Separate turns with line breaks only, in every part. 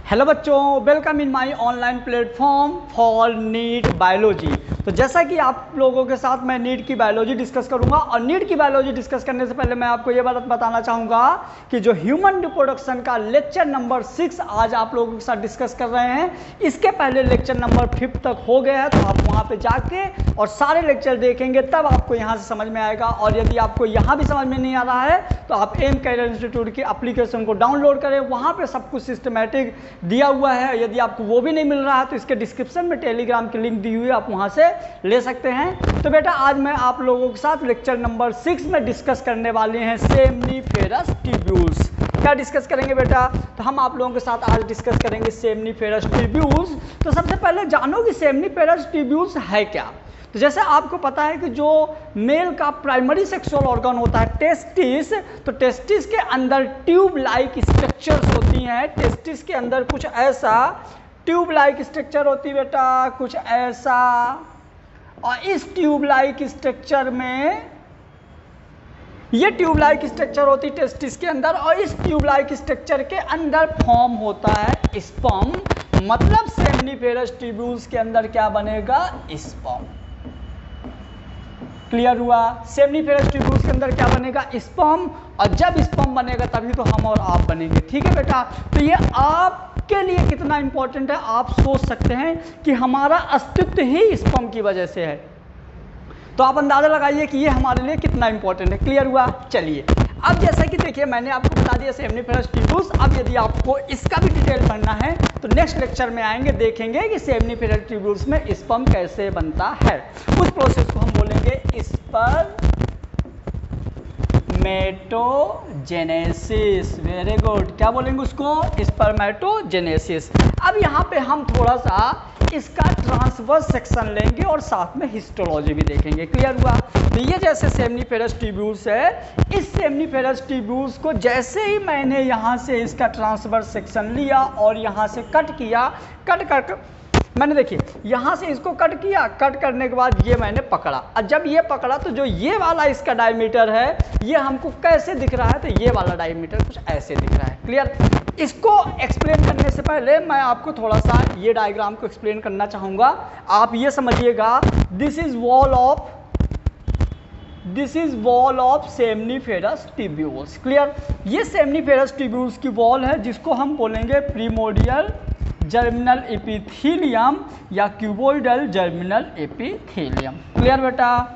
Hello बच्चों, welcome in my online platform for NEET biology. तो जैसा कि आप लोगों के साथ मैं नीट की बायोलॉजी डिस्कस करूंगा और नीट की बायोलॉजी डिस्कस करने से पहले मैं आपको ये बात बताना चाहूँगा कि जो ह्यूमन रिप्रोडक्शन का लेक्चर नंबर 6 आज आप लोगों के साथ डिस्कस कर रहे हैं, इसके पहले लेक्चर नंबर 5 तक हो गया है। तो आप वहाँ पर जाके और सारे लेक्चर देखेंगे तब आपको यहाँ से समझ में आएगा। और यदि आपको यहाँ भी समझ में नहीं आ रहा है तो आप एम कैरियर इंस्टीट्यूट की एप्लीकेशन को डाउनलोड करें, वहाँ पर सब कुछ सिस्टमेटिक दिया हुआ है। यदि आपको वो भी नहीं मिल रहा है तो इसके डिस्क्रिप्शन में टेलीग्राम की लिंक दी हुई है, आप वहां से ले सकते हैं। तो बेटा आज मैं आप लोगों के साथ लेक्चर नंबर 6 में डिस्कस करने वाले हैं सेमनीफेरस ट्यूब्यूल्स। क्या डिस्कस करेंगे बेटा? तो हम आप लोगों के साथ आज डिस्कस करेंगे सेमनीफेरस ट्यूब्यूल्स। तो सबसे पहले जानो कि सेमनीफेरस ट्यूब्यूल्स है क्या। तो जैसे आपको पता है कि जो मेल का प्राइमरी सेक्सुअल ऑर्गन होता है टेस्टिस, तो टेस्टिस के अंदर ट्यूब लाइक स्ट्रक्चर्स होती हैं। टेस्टिस के अंदर कुछ ऐसा ट्यूब लाइक स्ट्रक्चर होती है बेटा, कुछ ऐसा। और इस ट्यूब लाइक स्ट्रक्चर में ये ट्यूब लाइक स्ट्रक्चर होती है टेस्टिस के अंदर, और इस ट्यूब लाइक स्ट्रक्चर के अंदर फॉर्म होता है स्पर्म। मतलब सेमनीफेरस ट्यूब्यूल्स के अंदर क्या बनेगा? स्पर्म। क्लियर हुआ? सेमनीफेरस ट्यूब्यूल्स के अंदर क्या बनेगा? स्पर्म। और जब स्पर्म बनेगा तभी तो हम और आप बनेंगे। ठीक है बेटा? तो ये आपके लिए कितना इंपॉर्टेंट है आप सोच सकते हैं कि हमारा अस्तित्व ही स्पर्म की वजह से है। तो आप अंदाजा लगाइए कि ये हमारे लिए कितना इंपॉर्टेंट है। क्लियर हुआ? चलिए अब जैसा कि देखिए मैंने आपको बता दिया सेमनीफेरस ट्यूब्यूल्स। अब यदि आपको इसका भी डिटेल पढ़ना है तो नेक्स्ट लेक्चर में आएंगे, देखेंगे कि सेमनीफेरस ट्यूब्यूल्स में स्पर्म कैसे बनता है। उस प्रोसेस को हम बोलेंगे स्पर्मेटोजेनेसिस। Very good. क्या बोलेंगे उसको? स्पर्मेटोजेनेसिस। अब यहाँ पे हम थोड़ा सा इसका ट्रांसवर्स सेक्शन लेंगे और साथ में हिस्टोलॉजी भी देखेंगे। क्लियर हुआ? तो ये जैसे सेमनीफेरस ट्यूब्यूल्स है, इस सेमनीफेरस ट्यूब्यूल्स को जैसे ही मैंने यहाँ से इसका ट्रांसवर्स सेक्शन लिया और यहाँ से कट किया, कट कर मैंने देखिए यहाँ से इसको कट किया, कट करने के बाद ये मैंने पकड़ा। और जब ये पकड़ा तो जो ये वाला इसका डायमीटर है ये हमको कैसे दिख रहा है? तो ये वाला डायमीटर कुछ ऐसे दिख रहा है। क्लियर? इसको एक्सप्लेन करने से पहले मैं आपको थोड़ा सा ये डायग्राम को एक्सप्लेन करना चाहूँगा। आप ये समझिएगा, this is wall of seminiferous tubules. Clear? ये सेमनीफेरस ट्यूब्यूल्स की वॉल है जिसको हम बोलेंगे प्रीमोडियल जर्मिनल एपिथेलियम या क्यूबोइडल जर्मिनल एपिथेलियम। क्लियर बेटा?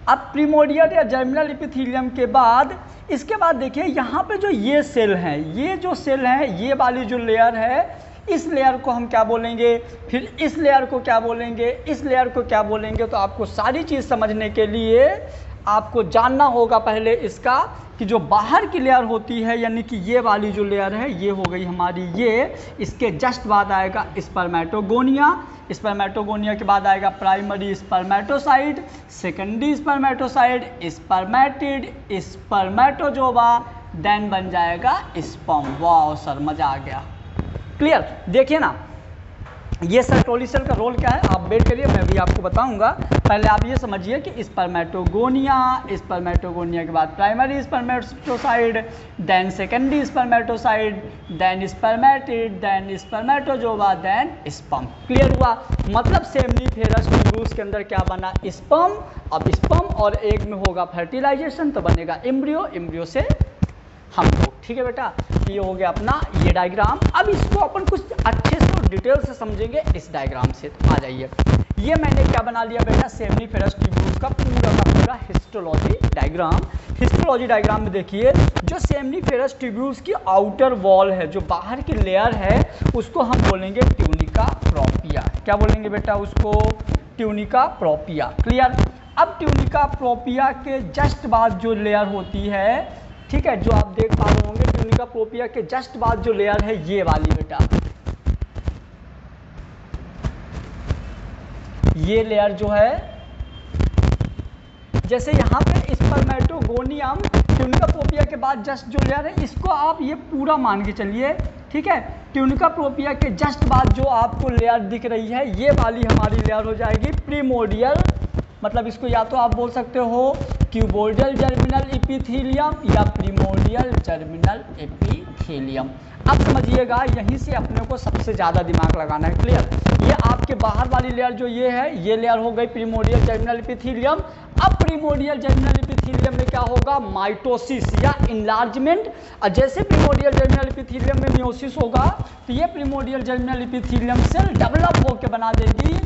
अब प्रीमोडियल या जर्मिनल एपिथेलियम के बाद इसके बाद देखिए यहाँ पे जो ये सेल हैं, ये जो सेल हैं, ये वाली जो लेयर है, इस लेयर को हम क्या बोलेंगे, फिर इस लेयर को क्या बोलेंगे, इस लेयर को क्या बोलेंगे। तो आपको सारी चीज़ समझने के लिए आपको जानना होगा पहले इसका कि जो बाहर की लेयर होती है, यानी कि ये वाली जो लेयर है ये हो गई हमारी ये, इसके जस्ट बाद आएगा स्पर्मेटोगोनिया, स्पर्मेटोगोनिया के बाद आएगा primary spermatocyte, secondary spermatocyte, spermatid, spermatozoa, then बन जाएगा स्पर्म। वाह सर, मजा आ गया। क्लियर? देखिए ना, ये सर्टोलिसल का रोल क्या है आप वेट करिए, मैं भी आपको बताऊंगा। पहले आप ये समझिए कि स्पर्मेटोगोनिया, स्पर्मेटोगोनिया के बाद primary spermatocyte, then secondary spermatocyte, then spermatid, then spermatozoa, then sperm. Clear हुआ? मतलब सेमनीफेरस ट्यूब्यूल्स के अंदर क्या बना? स्पर्म। अब स्पर्म और एग में होगा फर्टिलाइजेशन तो बनेगा एम्ब्रियो, एम्ब्रियो से हम लोग। ठीक है बेटा? ये हो गया अपना ये डायग्राम। अब इसको अपन कुछ अच्छे से और डिटेल से समझेंगे इस डायग्राम से। तो आ जाइए, ये मैंने क्या बना लिया बेटा? सेमनीफेरस ट्यूब्यूल्स का पूरा हिस्टोलॉजी डायग्राम। हिस्टोलॉजी डायग्राम में देखिए जो सेमनीफेरस ट्यूब्यूल्स की आउटर वॉल है, जो बाहर की लेयर है, उसको हम बोलेंगे ट्यूनिका प्रोपिया। क्या बोलेंगे बेटा उसको? ट्यूनिका प्रोपिया। क्लियर? अब ट्यूनिका प्रोपिया के जस्ट बाद जो लेयर होती है, ठीक है, जो आप देख पा रहे होंगे, ट्यूनिका प्रोपिया के जस्ट बाद जो लेयर है ये वाली बेटा, ये लेयर जो है, जैसे यहाँ पे स्पर्मेटोगोनियम, ट्यूनिका प्रोपिया के बाद जस्ट जो लेयर है, इसको आप ये पूरा मान के चलिए। ठीक है? ट्यूनिका प्रोपिया के जस्ट बाद जो आपको लेयर दिख रही है ये वाली हमारी लेयर हो जाएगी प्रीमोडियल, मतलब इसको या तो आप बोल सकते हो क्यूबोइडल जर्मिनल एपिथेलियम या प्रीमोडियल जर्मिनल एपिथेलियम। एपिथेलियम। अब समझिएगा, यहीं से अपने को सबसे ज़्यादा दिमाग लगाना है। क्लियर? ये आपके बाहर वाली लेयर जो ये है, ये लेयर हो गई प्रीमोर्डियल जर्मिनल एपिथेलियम। अब प्रीमोर्डियल जर्मिनल एपिथेलियम में क्या होगा? माइटोसिस या इनलार्जमेंट। और जैसे प्रीमोर्डियल जर्मिनल एपिथेलियम में मियोसिस होगा तो ये primordial germinal epithelium cell develop होकर बना देगी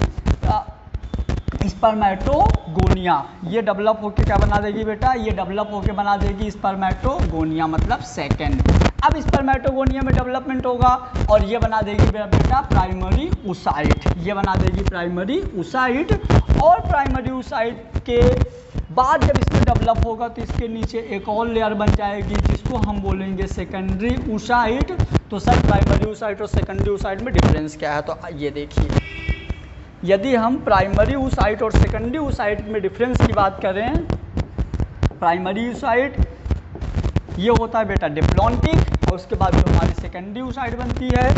स्पर्मेटोगोनिया। ये डेवलप होकर क्या बना देगी बेटा? ये डेवलप होकर बना देगी स्पर्मेटोगोनिया, मतलब सेकेंड। अब स्पर्मेटोगोनिया में डेवलपमेंट होगा और ये बना देगी बेटा प्राइमरी oocyte। ये बना देगी प्राइमरी oocyte। और प्राइमरी oocyte के बाद जब इसमें डेवलप होगा तो इसके नीचे एक और लेयर बन जाएगी जिसको हम बोलेंगे सेकेंडरी oocyte। तो सर प्राइमरी oocyte और सेकेंडरी oocyte में डिफरेंस क्या है? तो ये देखिए, यदि हम प्राइमरी oocyte और सेकेंडरी oocyte में डिफरेंस की बात करें, प्राइमरी oocyte ये होता है बेटा डिप्लॉन्टिक, और उसके बाद जो हमारी सेकेंडरी oocyte बनती है,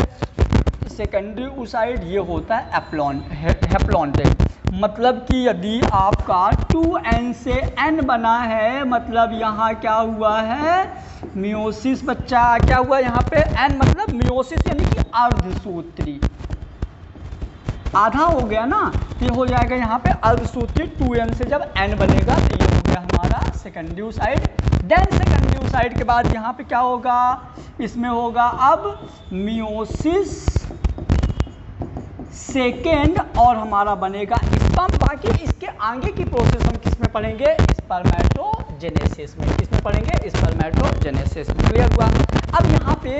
सेकेंडरी oocyte ये होता है हैप्लॉन्टिक। मतलब कि यदि आपका 2n से n बना है, मतलब यहाँ क्या हुआ है? मियोसिस बच्चा। क्या हुआ यहाँ पे? n मतलब मियोसिस यानी कि अर्धसूत्री। आधा हो गया ना, तो ये हो जाएगा यहाँ पे अर्धसूत्री। 2n से जब n बनेगा तो ये हो गया हमारा secondary oocyte। Then secondary oocyte के बाद यहाँ पे क्या होगा? इसमें होगा अब मियोसिस सेकेंड और हमारा बनेगा स्पर्म। बाकी इसके आगे की प्रोसेस हम किस में पढ़ेंगे? स्पर्मेटोजेनेसिस में। किसमें पढ़ेंगे? स्पर्मेटोजेनेसिस में। क्लियर हुआ? अब यहाँ पे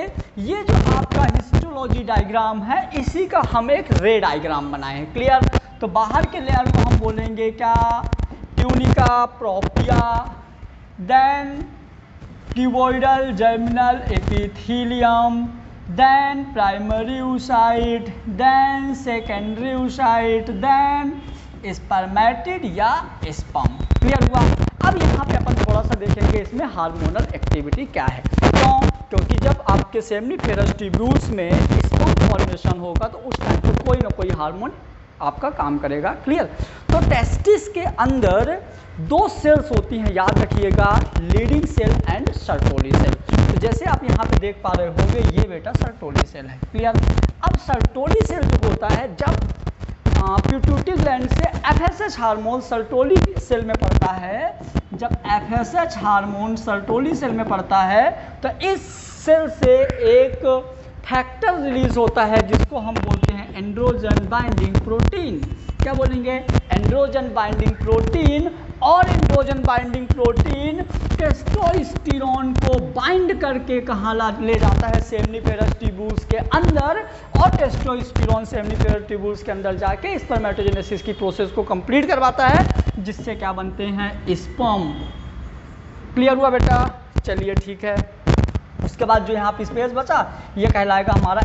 ये जो आपका हिस्टोलॉजी डायग्राम है, इसी का हम एक रे डायग्राम बनाए हैं। क्लियर? तो बाहर के लेयर को हम बोलेंगे क्या? Tunica propria, then cuboidal germinal epithelium, then primary oocyte, then secondary oocyte, then spermatid या sperm। क्लियर हुआ? अब यहाँ पे अपन थोड़ा सा देखेंगे इसमें हार्मोनल एक्टिविटी क्या है। क्यों? क्योंकि जब आपके सेमनीफेरस ट्यूब्यूल्स में स्पर्म फॉर्मेशन होगा तो उस टाइम पे कोई ना कोई हार्मोन आपका काम करेगा। क्लियर? तो टेस्टिस के अंदर दो सेल्स होती हैं, याद रखिएगा, Leydig cell and Sertoli cell. तो जैसे आप यहाँ पे देख पा रहे होंगे, ये बेटा सर्टोली सेल है। क्लियर? अब सर्टोली सेल जो होता है, जब पिट्यूटरी ग्लैंड से एफएसएच हार्मोन सर्टोली सेल में पड़ता है, जब एफएसएच हार्मोन सर्टोली सेल में पड़ता है तो इस सेल से एक फैक्टर रिलीज होता है जिसको हम बोलते हैं एंड्रोजन बाइंडिंग प्रोटीन। क्या बोलेंगे? Androgen binding protein. और एंड्रोजन बाइंडिंग प्रोटीन टेस्टोस्टेरोन को बाइंड करके कहाँ ले जाता है? सेमनीफेरस ट्यूब्यूल्स के अंदर। और टेस्टोस्टेरोन सेमनीफेरस ट्यूब्यूल्स के अंदर जाके स्पर्मेटोजेनेसिस की प्रोसेस को कंप्लीट करवाता है, जिससे क्या बनते हैं? स्पर्म। क्लियर हुआ बेटा? चलिए ठीक है। उसके बाद जो यहाँ पे स्पेस बचा, ये कहलाएगा हमारा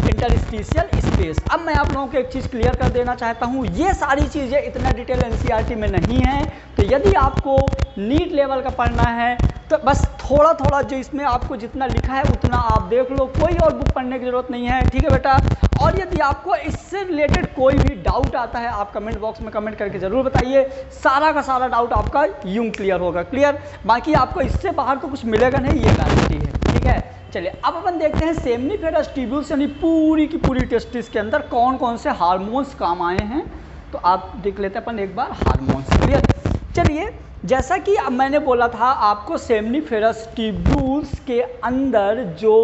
इंटरस्टिशियल स्पेस। अब मैं आप लोगों को एक चीज़ क्लियर कर देना चाहता हूँ, ये सारी चीज़ें इतना डिटेल एनसीईआरटी में नहीं है। तो यदि आपको नीट लेवल का पढ़ना है तो बस थोड़ा थोड़ा जो इसमें आपको जितना लिखा है उतना आप देख लो, कोई और बुक पढ़ने की जरूरत नहीं है। ठीक है बेटा? और यदि आपको इससे रिलेटेड कोई भी डाउट आता है, आप कमेंट बॉक्स में कमेंट करके ज़रूर बताइए। सारा का सारा डाउट आपका यूं क्लियर होगा। क्लियर? बाकी आपको इससे बाहर तो कुछ मिलेगा नहीं, ये गारंटी है। ठीक है? चलिए अब अपन देखते हैं सेमनीफेरस ट्यूब्यूल्स यानी पूरी की पूरी टेस्टिस के अंदर कौन कौन से हार्मोन्स काम आए हैं। तो आप देख लेते हैं अपन एक बार हार्मोन्स। क्लियर? चलिए, जैसा कि अब मैंने बोला था आपको, सेमनीफेरस ट्यूब्यूल्स के अंदर जो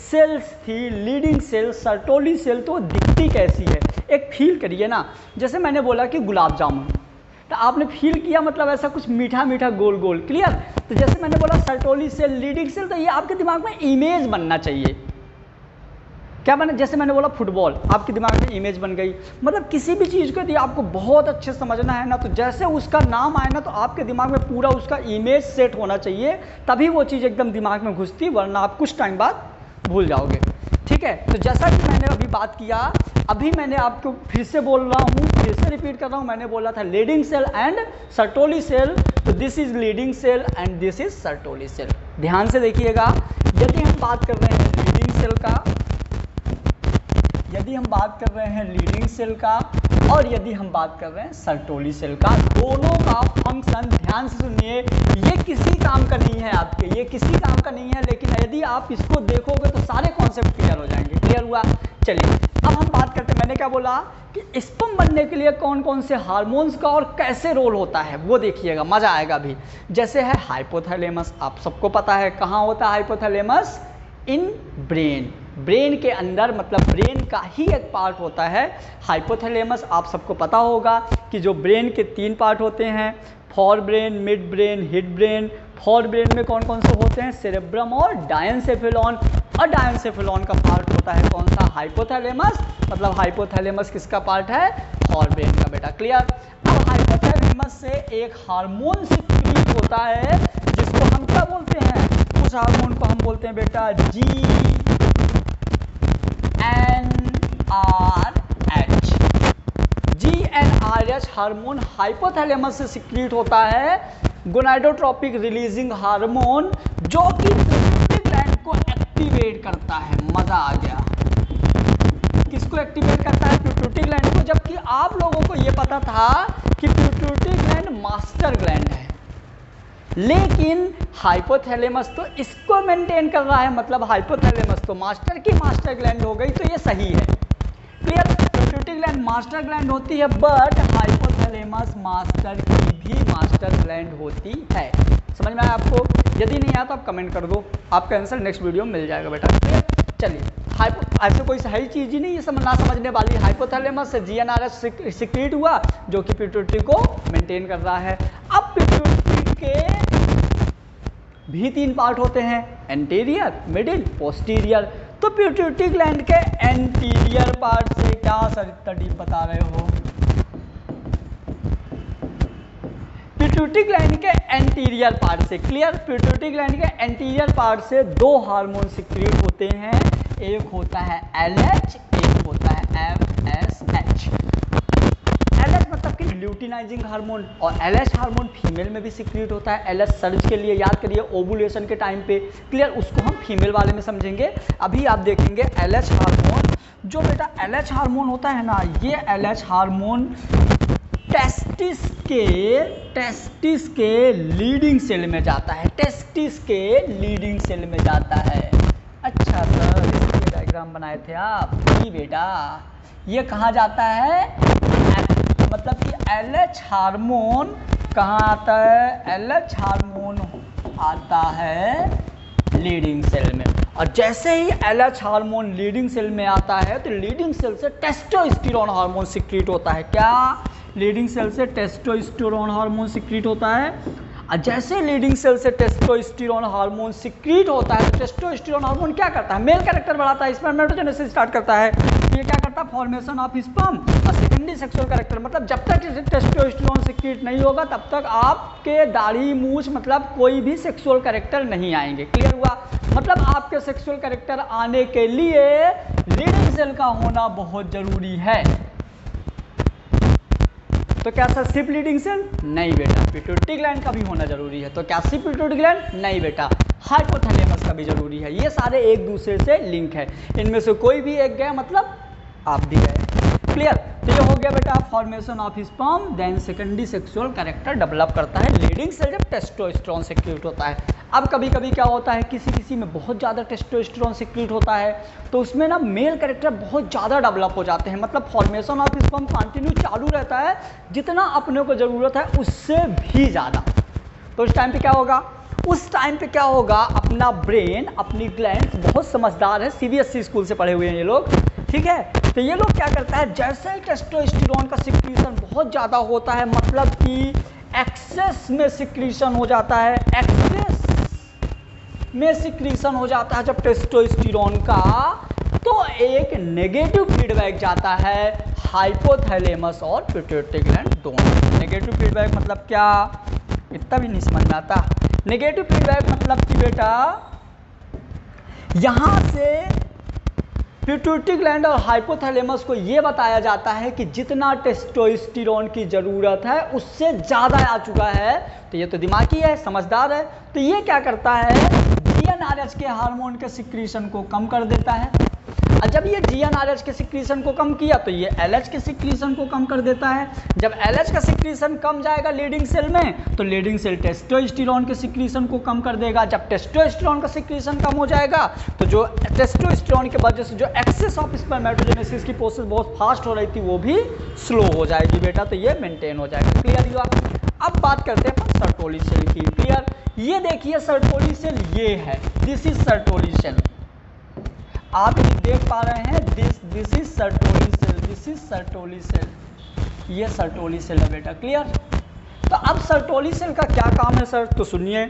सेल्स थी, लीडिंग सेल, सर्टोली सेल, तो दिखती कैसी है? एक फील करिए ना। जैसे मैंने बोला कि गुलाब जामुन, तो आपने फील किया, मतलब ऐसा कुछ मीठा मीठा गोल गोल। क्लियर? तो जैसे मैंने बोला सर्टोली सेल, लीडिंग सेल, तो ये आपके दिमाग में इमेज बनना चाहिए। क्या बने? जैसे मैंने बोला फुटबॉल, आपके दिमाग में इमेज बन गई। मतलब किसी भी चीज़ को यदि आपको बहुत अच्छे समझना है ना, तो जैसे उसका नाम आए ना तो आपके दिमाग में पूरा उसका इमेज सेट होना चाहिए, तभी वो चीज़ एकदम दिमाग में घुसती, वरना आप कुछ टाइम बाद भूल जाओगे। ठीक है? तो जैसा कि मैंने अभी बात किया, अभी मैंने आपको फिर से बोल रहा हूँ, फिर से रिपीट कर रहा हूँ, मैंने बोला था Leydig cell and Sertoli cell. तो this is Leydig cell and this is Sertoli cell. ध्यान से देखिएगा, यदि हम बात कर रहे हैं लीडिंग सेल का, यदि हम बात कर रहे हैं लीडिंग सेल का और यदि हम बात कर रहे हैं सर्टोली सेल का, दोनों का फंक्शन ध्यान से सुनिए, ये किसी काम का नहीं है आपके, ये किसी काम का नहीं है, लेकिन यदि आप इसको देखोगे तो सारे कॉन्सेप्ट क्लियर हो जाएंगे। क्लियर हुआ? चलिए अब हम बात करते हैं, मैंने क्या बोला कि स्पर्म बनने के लिए कौन कौन से हार्मोन्स का और कैसे रोल होता है वो देखिएगा, मजा आएगा भी। जैसे है हाइपोथैलेमस, आप सबको पता है कहाँ होता है हाइपोथैलेमस? इन ब्रेन, ब्रेन के अंदर, मतलब ब्रेन का ही एक पार्ट होता है हाइपोथैलेमस। आप सबको पता होगा कि जो ब्रेन के 3 पार्ट होते हैं, forebrain, midbrain, hindbrain. Forebrain में कौन कौन से होते हैं? सेरेब्रम और डायनसेफेलॉन, और डायनसेफेलॉन का पार्ट होता है कौन सा? हाइपोथैलेमस। मतलब हाइपोथैलेमस किसका पार्ट है? फोर ब्रेन का बेटा। क्लियर? अब हाइपोथैलेमस से एक हार्मोन सिक्रीट होता है जिसको हम क्या बोलते हैं? उस हार्मोन को हम बोलते हैं बेटा GnRH हार्मोन हाइपोथैलेमस से सिक्रीट होता है, गोनाडोट्रोपिक रिलीजिंग हार्मोन, जो कि पिट्यूटरी ग्लैंड को एक्टिवेट करता है। मजा आ गया। किसको एक्टिवेट करता है? पिट्यूटरी ग्लैंड को। जबकि आप लोगों को यह पता था कि पिट्यूटरी ग्लैंड मास्टर ग्लैंड है, लेकिन हाइपोथैलेमस तो इसको मेंटेन कर रहा है, मतलब हाइपोथैलेमस तो मास्टर की मास्टर ग्लैंड हो गई, तो ये सही है। Clear? Pituitary gland master gland होती है, बट हाइपोथैलेमस मास्टर की भी मास्टर ग्लैंड होती है। समझ में आया आपको? यदि नहीं आया तो आप कमेंट कर दो, आपका आंसर नेक्स्ट वीडियो में मिल जाएगा बेटा। क्लियर? चलिए, ऐसे कोई सही चीज ही नहीं ये ना समझने वाली। हाइपोथैलेमस से GnRH सिक्रीट हुआ जो कि पिट्यूटरी को मेंटेन कर रहा है। अब पिट्यूटरी के भी 3 पार्ट होते हैं, एंटीरियर, मिडिल, पोस्टीरियर। तो पिट्यूटरी ग्लैंड के एंटीरियर पार्ट से क्या सर डीप बता रहे हो? पिट्यूटरी ग्लैंड के एंटीरियर पार्ट से। क्लियर? पिट्यूटरी ग्लैंड के एंटीरियर पार्ट से 2 हार्मोन सिक्रीट होते हैं, एक होता है LH, एक होता है FSH। LH मतलब कि ल्यूटिनाइजिंग हार्मोन, और LH हार्मोन फीमेल में भी सिक्रीट होता है। LH सर्ज के लिए याद करिए, ओवुलेशन के टाइम पे। क्लियर? उसको हम फीमेल वाले में समझेंगे। अभी आप देखेंगे LH हार्मोन, जो बेटा LH हार्मोन होता है ना, ये LH हार्मोन टेस्टिस के लीडिंग सेल में जाता है, टेस्टिस के लीडिंग सेल में जाता है। अच्छा सर, इसके डायग्राम बनाए थे आप? जी बेटा, ये कहाँ जाता है? मतलब कि LH हार्मोन कहाँ आता है? LH हार्मोन आता है लीडिंग सेल में, और जैसे ही LH हार्मोन लीडिंग सेल में आता है तो लीडिंग सेल से टेस्टोस्टेरोन हार्मोन सिक्रीट होता है। क्या? लीडिंग सेल से टेस्टोस्टेरोन हार्मोन सिक्रीट होता है। और जैसे लीडिंग सेल से टेस्टोस्टेरोन हार्मोन सिक्रीट होता है तो टेस्टोस्टेरोन हार्मोन क्या करता है? मेल कैरेक्टर बढ़ाता है, स्पर्मेटोजेनेसिस स्टार्ट करता है। ये क्या करता है? फॉर्मेशन ऑफ स्पर्म और सेकेंडरी सेक्सुअल कैरेक्टर। मतलब जब तक टेस्टोस्टेरोन सिक्रीट नहीं होगा तब तक आपके दाढ़ी मूछ मतलब कोई भी सेक्सुअल कैरेक्टर नहीं आएंगे। क्लियर हुआ? मतलब आपके सेक्सुअल कैरेक्टर आने के लिए लीडिंग सेल का होना बहुत जरूरी है। तो क्या सर सिर्फ लीडिंग सेल? नहीं बेटा, पिट्यूटरी ग्लैंड का भी होना जरूरी है। तो क्या सिर्फ पिट्यूटरी ग्लैंड? नहीं बेटा, हाइपोथैलेमस का भी जरूरी है। ये सारे एक दूसरे से लिंक है, इनमें से कोई भी एक गया मतलब आप भी गए। क्लियर? तो ये हो गया बेटा formation of sperm, then secondary sexual character develop करता है लीडिंग सेल जब टेस्टोस्टेरोन सिक्रीट होता है। अब कभी कभी क्या होता है, किसी में बहुत ज़्यादा टेस्टोस्टेरोन सिक्रीट होता है तो उसमें ना मेल कैरेक्टर बहुत ज़्यादा डेवलप हो जाते हैं, मतलब फॉर्मेशन ऑफ स्पर्म कंटिन्यू चालू रहता है जितना अपने को ज़रूरत है उससे भी ज़्यादा। तो उस टाइम पे क्या होगा? उस टाइम पे क्या होगा? अपना ब्रेन, अपनी ग्लैंड बहुत समझदार है, CBSE स्कूल से पढ़े हुए हैं ये लोग, ठीक है। तो ये लोग क्या करता है, जैसे ही टेस्टोस्टेरोन का सिक्रीशन बहुत ज़्यादा होता है, मतलब कि एक्सेस में सिक्रीशन हो जाता है, एक्सेस में सिक्रीशन हो जाता है जब टेस्टोस्टेरोन का, तो एक नेगेटिव फीडबैक जाता है हाइपोथैलेमस और पिट्यूटरी ग्लैंड दोनों। नेगेटिव फीडबैक मतलब क्या? इतना भी नहीं समझ में आता। नेगेटिव फीडबैक मतलब कि बेटा यहाँ से पिट्यूटरी ग्लैंड और हाइपोथैलेमस को ये बताया जाता है कि जितना टेस्टोस्टेरोन की ज़रूरत है उससे ज़्यादा आ चुका है। तो ये तो दिमागी है, समझदार है, तो ये क्या करता है, GnRH के हार्मोन के सिक्रीशन को कम कर देता है। और जब ये GnRH के सिक्रीशन को कम किया तो ये LH के सिक्रीशन को कम कर देता है। जब LH का सिक्रीशन कम जाएगा लीडिंग सेल में तो लीडिंग सेल टेस्टोस्टेरोन के सिक्रीशन को कम कर देगा। जब टेस्टोस्टेरोन का सिक्रीशन कम हो जाएगा तो जो टेस्टोस्टेरोन के वजह से जो एक्सेस ऑफ स्पर्मेटोजेनेसिस की प्रोसेस बहुत फास्ट हो रही थी वो भी स्लो हो जाएगी बेटा, तो ये मेंटेन हो जाएगा। क्लियर हुआ? अब बात करते हैं अपन सर्टोली सेल की। क्लियर? ये देखिए सर्टोली सेल ये है, दिस इज सर्टोली सेल। आप ये देख पा रहे हैं, this is Sertoli cell, this is Sertoli cell, ये सर्टोली सेल है बेटा। क्लियर? तो अब सर्टोली सेल का क्या काम है सर? तो सुनिए,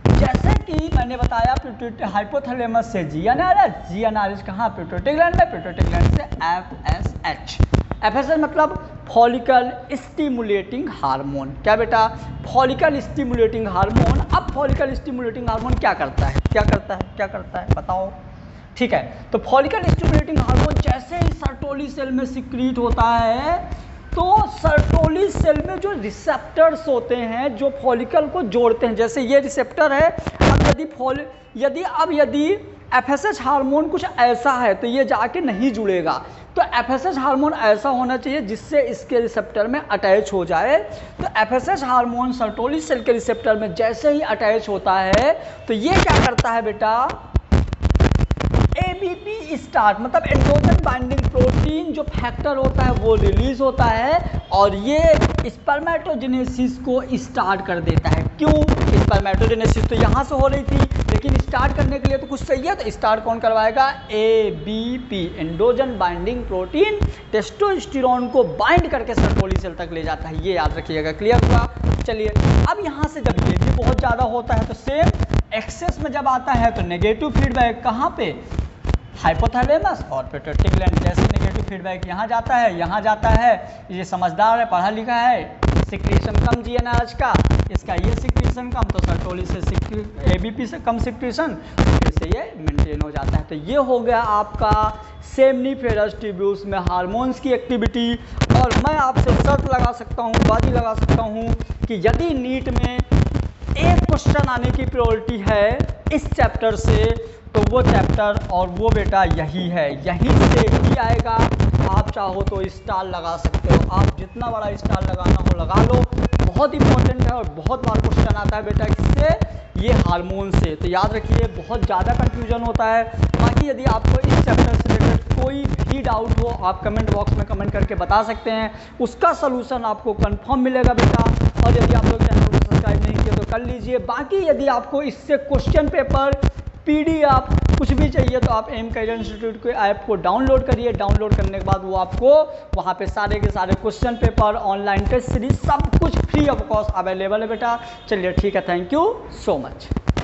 जैसे कि मैंने बताया पिट्यूटरी हाइपोथैलेमस से GnRH कहाँ? पिट्यूटरी ग्लैंड में, पिट्यूटरी ग्लैंड से FSH। FSH मतलब फॉलिकल स्टिमुलेटिंग हार्मोन। क्या बेटा? Follicle stimulating hormone. अब फॉलिकल स्टिमुलेटिंग हार्मोन क्या करता है? क्या करता है? क्या करता है बताओ? ठीक है, तो फॉलिकल स्टिमुलेटिंग हार्मोन जैसे ही सर्टोली सेल में सिक्रीट होता है तो सर्टोली सेल में जो रिसेप्टर्स होते हैं जो फॉलिकल को जोड़ते हैं, जैसे ये रिसेप्टर है, अब यदि FSH हार्मोन कुछ ऐसा है तो ये जाके नहीं जुड़ेगा। तो FSH हार्मोन ऐसा होना चाहिए जिससे इसके रिसेप्टर में अटैच हो जाए। तो FSH हार्मोन सर्टोली सेल के रिसेप्टर में जैसे ही अटैच होता है तो ये क्या करता है बेटा? ABP स्टार्ट मतलब एंड्रोजन बाइंडिंग प्रोटीन जो फैक्टर होता है वो रिलीज होता है और ये स्पर्मेटोजेनेसिस को स्टार्ट कर देता है। क्यों? स्पर्मेटोजेनेसिस तो यहाँ से हो रही थी, लेकिन स्टार्ट करने के लिए तो कुछ चाहिए, तो स्टार्ट कौन करवाएगा? ABP androgen binding protein testosterone को बाइंड करके सर्टोली सेल तक ले जाता है। ये याद रखिएगा। क्लियर हुआ? चलिए, अब यहाँ से जब ये भी बहुत ज़्यादा होता है तो सेम एक्सेस में जब आता है तो नेगेटिव फीडबैक कहाँ पे? हाइपोथैलेमस और पिट्यूटरी ग्लैंड। जैसे नेगेटिव फीडबैक यहाँ जाता है, यहाँ जाता है, ये समझदार है, पढ़ा लिखा है, सिक्रीशन कम GnRH का, इसका ये सिक्रीशन कम, तो सर्टोली से ABP से कम सिक्रीशन, फिर से ये मेंटेन हो जाता है। तो ये हो गया आपका सेमनीफेरस ट्यूब्यूल्स में हार्मोन्स की एक्टिविटी। और मैं आपसे शर्त लगा सकता हूँ, बाजी लगा सकता हूँ कि यदि नीट में एक क्वेश्चन आने की प्रियोरिटी है इस चैप्टर से तो वो चैप्टर और वो बेटा यही है, यहीं से ही आएगा। आप चाहो तो स्टार लगा सकते हो, आप जितना बड़ा स्टार लगाना हो लगा लो। बहुत इंपॉर्टेंट है और बहुत बार क्वेश्चन आता है बेटा किससे? ये हार्मोन से। तो याद रखिए, बहुत ज़्यादा कंफ्यूजन होता है। बाकी यदि आपको इस चैप्टर से रिलेटेड कोई भी डाउट हो आप कमेंट बॉक्स में कमेंट करके बता सकते हैं, उसका सलूशन आपको कंफर्म मिलेगा बेटा। और यदि आप लोग चैनल को सब्सक्राइब नहीं किए तो कर लीजिए। बाकी यदि आपको इससे क्वेश्चन पेपर PDF कुछ भी चाहिए तो आप एम करियर इंस्टीट्यूट के ऐप को डाउनलोड करिए। डाउनलोड करने के बाद वो आपको वहाँ पे सारे के सारे question paper, online test series सब कुछ फ्री ऑफ कॉस्ट अवेलेबल है बेटा। चलिए ठीक है, थैंक यू सो मच।